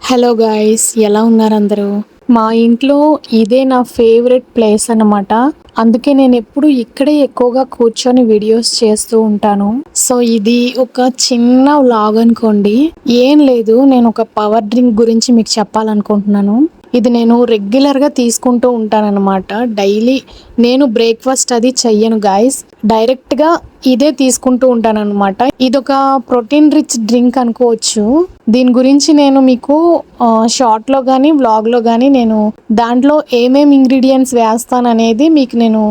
Hello guys, ఎలా ఉన్నారు అందరూ? మా ఇంట్లో ఇదే నా ఫేవరెట్ ప్లేస్ అన్నమాట. అందుకే నేను ఎప్పుడు ఇక్కడే ఎక్కువగా కూర్చొని వీడియోస్ చేస్తూ ఉంటాను. సో ఇది ఒక చిన్న వ్లాగ్ అనుకోండి. ఏం లేదు, నేను ఒక పవర్ డ్రింక్ గురించి మీకు చెప్పాలనుకుంటున్నాను. ఇది నేను రెగ్యులర్గా తీసుకుంటూ ఉంటానన్నమాట. డైలీ నేను బ్రేక్ఫాస్ట్ అది చెయ్యను గాయస్, డైరెక్ట్గా ఇదే తీసుకుంటూ ఉంటానన్నమాట. ఇదొక ప్రోటీన్ రిచ్ డ్రింక్ అనుకోవచ్చు. దీని గురించి నేను మీకు షార్ట్లో కానీ వ్లాగ్లో కానీ నేను దాంట్లో ఏమేమి ఇంగ్రీడియంట్స్ వేస్తాను అనేది మీకు నేను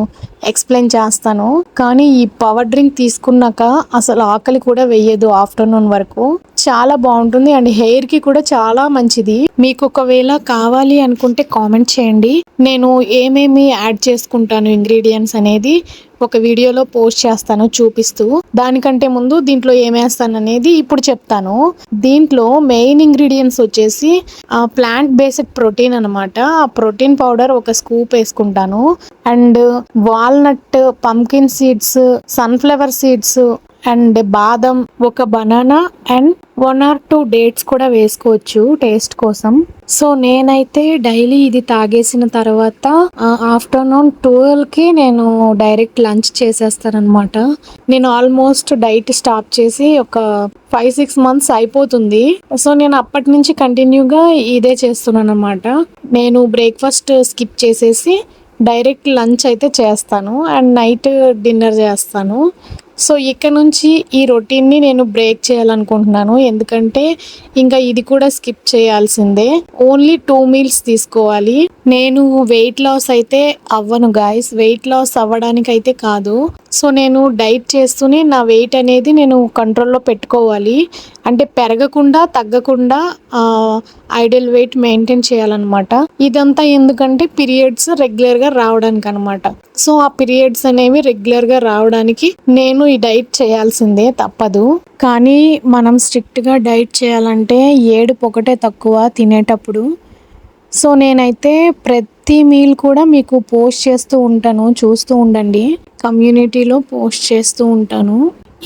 ఎక్స్ప్లెయిన్ చేస్తాను. కానీ ఈ పవర్ డ్రింక్ తీసుకున్నాక అసలు ఆకలి కూడా వేయదు ఆఫ్టర్నూన్ వరకు. చాలా బాగుంటుంది అండ్ హెయిర్ కి కూడా చాలా మంచిది. మీకు ఒకవేళ కావాలి అనుకుంటే కామెంట్ చేయండి. నేను ఏమేమి యాడ్ చేసుకుంటాను ఇంగ్రీడియంట్స్ అనేది ఒక వీడియోలో పోస్ట్ చేస్తాను చూపిస్తూ. దానికంటే ముందు దీంట్లో ఏమేస్తాను అనేది ఇప్పుడు చెప్తాను. దీంట్లో మెయిన్ ఇంగ్రీడియంట్స్ వచ్చేసి ప్లాంట్ బేస్డ్ ప్రోటీన్ అనమాట. ఆ ప్రోటీన్ పౌడర్ ఒక స్కూప్ వేసుకుంటాను. And walnut, pumpkin seeds, sunflower seeds and బాదం, ఒక బనానా అండ్ 1 or 2 డేట్స్ కూడా వేసుకోవచ్చు టేస్ట్ కోసం. సో నేనైతే డైలీ ఇది తాగేసిన తర్వాత ఆఫ్టర్నూన్ 12కి నేను డైరెక్ట్ లంచ్ చేసేస్తాను అనమాట. నేను ఆల్మోస్ట్ డైట్ స్టాప్ చేసి ఒక 5-6 months అయిపోతుంది. సో నేను అప్పటి నుంచి కంటిన్యూగా ఇదే చేస్తున్నాను అనమాట. నేను బ్రేక్ఫాస్ట్ స్కిప్ చేసేసి డైరెక్ట్ లంచ్ అయితే చేస్తాను అండ్ నైట్ డిన్నర్ చేస్తాను. సో ఇక్కడ నుంచి ఈ రొటీన్ని నేను బ్రేక్ చేయాలనుకుంటున్నాను. ఎందుకంటే ఇంకా ఇది కూడా స్కిప్ చేయాల్సిందే. ఓన్లీ 2 meals తీసుకోవాలి. నేను వెయిట్ లాస్ అయితే అవ్వను గాయస్, వెయిట్ లాస్ అవ్వడానికి అయితే కాదు. సో నేను డైట్ చేస్తూనే నా వెయిట్ అనేది నేను కంట్రోల్లో పెట్టుకోవాలి. అంటే పెరగకుండా తగ్గకుండా ఐడియల్ వెయిట్ మెయింటైన్ చేయాలన్నమాట. ఇదంతా ఎందుకంటే పీరియడ్స్ రెగ్యులర్గా రావడానికి అనమాట. సో ఆ పీరియడ్స్ అనేవి రెగ్యులర్గా రావడానికి నేను ఈ డైట్ చేయాల్సిందే, తప్పదు. కానీ మనం స్ట్రిక్ట్గా డైట్ చేయాలంటే ఏడుపు ఒకటే తక్కువ తినేటప్పుడు. సో నేనైతే ప్రతి మీల్ కూడా మీకు పోస్ట్ చేస్తూ ఉంటాను, చూస్తూ ఉండండి. కమ్యూనిటీలో పోస్ట్ చేస్తూ ఉంటాను.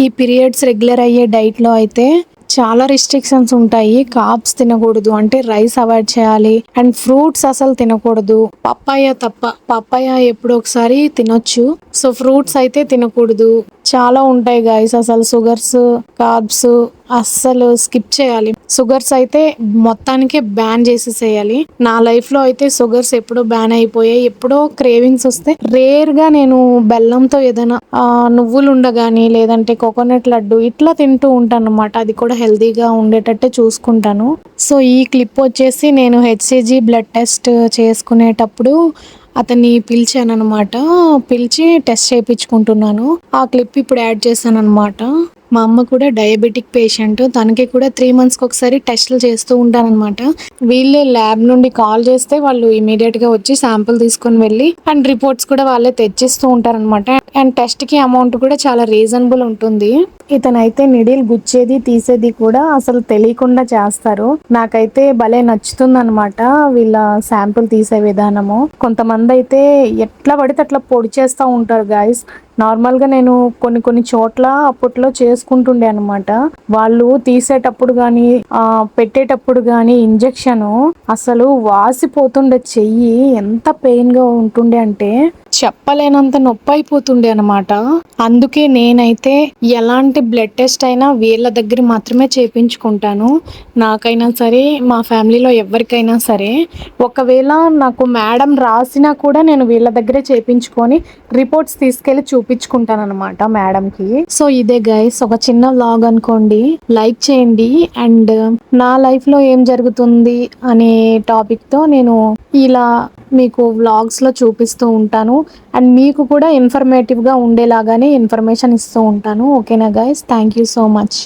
ఈ పీరియడ్స్ రెగ్యులర్ అయ్యే డైట్లో అయితే చాలా రిస్ట్రిక్షన్స్ ఉంటాయి. కార్బ్స్ తినకూడదు, అంటే రైస్ అవాయిడ్ చేయాలి. అండ్ ఫ్రూట్స్ అసలు తినకూడదు. పప్పాయ తప్ప, పప్పాయ ఎప్పుడో ఒకసారి తినొచ్చు. సో ఫ్రూట్స్ అయితే తినకూడదు. చాలా ఉంటాయి గాయస్. అసలు షుగర్స్, కార్బ్స్ అస్సలు స్కిప్ చేయాలి. షుగర్స్ అయితే మొత్తానికే బ్యాన్ చేసేసేయాలి. నా లైఫ్ లో అయితే షుగర్స్ ఎప్పుడో బ్యాన్ అయిపోయాయి. ఎప్పుడో క్రేవింగ్స్ వస్తే రేర్ గా నేను బెల్లంతో ఏదైనా నువ్వులు ఉండగాని లేదంటే కోకోనట్ లడ్డు ఇట్లా తింటూ ఉంటాను అనమాట. అది కూడా హెల్తీగా ఉండేటట్టే చూసుకుంటాను. సో ఈ క్లిప్ వచ్చేసి నేను హెచ్సిజీ బ్లడ్ టెస్ట్ చేసుకునేటప్పుడు అతన్ని పిలిచాను అనమాట. పిలిచి టెస్ట్ చేయించుకుంటున్నాను. ఆ క్లిప్ ఇప్పుడు యాడ్ చేశాను అనమాట. మా అమ్మ కూడా డయాబెటిక్ పేషెంట్. తనకి కూడా 3 monthsకి ఒకసారి టెస్టులు చేస్తూ ఉంటారనమాట. వీళ్ళే ల్యాబ్ నుండి కాల్ చేస్తే వాళ్ళు ఇమీడియట్గా వచ్చి శాంపుల్ తీసుకొని వెళ్ళి అండ్ రిపోర్ట్స్ కూడా వాళ్ళే తెచ్చిస్తూ ఉంటారనమాట. అండ్ టెస్ట్కి అమౌంట్ కూడా చాలా రీజనబుల్ ఉంటుంది. ఇతనైతే నిడిల్ గుచ్చేది తీసేది కూడా అసలు తెలియకుండా చేస్తారు. నాకైతే భలే నచ్చుతుంది అనమాట వీళ్ళ శాంపుల్ తీసే విధానము. కొంతమంది అయితే ఎట్లా పడితే అట్లా పొడి చేస్తూ ఉంటారు గాయస్. నార్మల్గా నేను కొన్ని చోట్ల అప్పట్లో చేసుకుంటుండే అనమాట. వాళ్ళు తీసేటప్పుడు కానీ పెట్టేటప్పుడు కానీ ఇంజెక్షన్ అసలు వాసిపోతుండే, చెయ్యి ఎంత పెయిన్గా ఉంటుండే అంటే చెప్పలేనంత నొప్పి అయిపోతుండే అనమాట. అందుకే నేనైతే ఎలాంటి బ్లడ్ టెస్ట్ అయినా వీళ్ళ దగ్గర మాత్రమే చేయించుకుంటాను. నాకైనా సరే, మా ఫ్యామిలీలో ఎవరికైనా సరే. ఒకవేళ నాకు మేడం రాసినా కూడా నేను వీళ్ళ దగ్గరే చేయించుకొని రిపోర్ట్స్ తీసుకెళ్లి చూపించుకుంటాను అనమాట మేడంకి. సో ఇదే గైస్, ఒక చిన్న వ్లాగ్ అనుకోండి. లైక్ చేయండి. అండ్ నా లైఫ్ లో ఏం జరుగుతుంది అనే టాపిక్ తో నేను ఇలా మీకు వ్లాగ్స్ లో చూపిస్తూ ఉంటాను. అండ్ మీకు కూడా ఇన్ఫర్మేటివ్ గా ఉండేలాగానే ఇన్ఫర్మేషన్ ఇస్తూ ఉంటాను. ఓకేనా guys, thank you so much.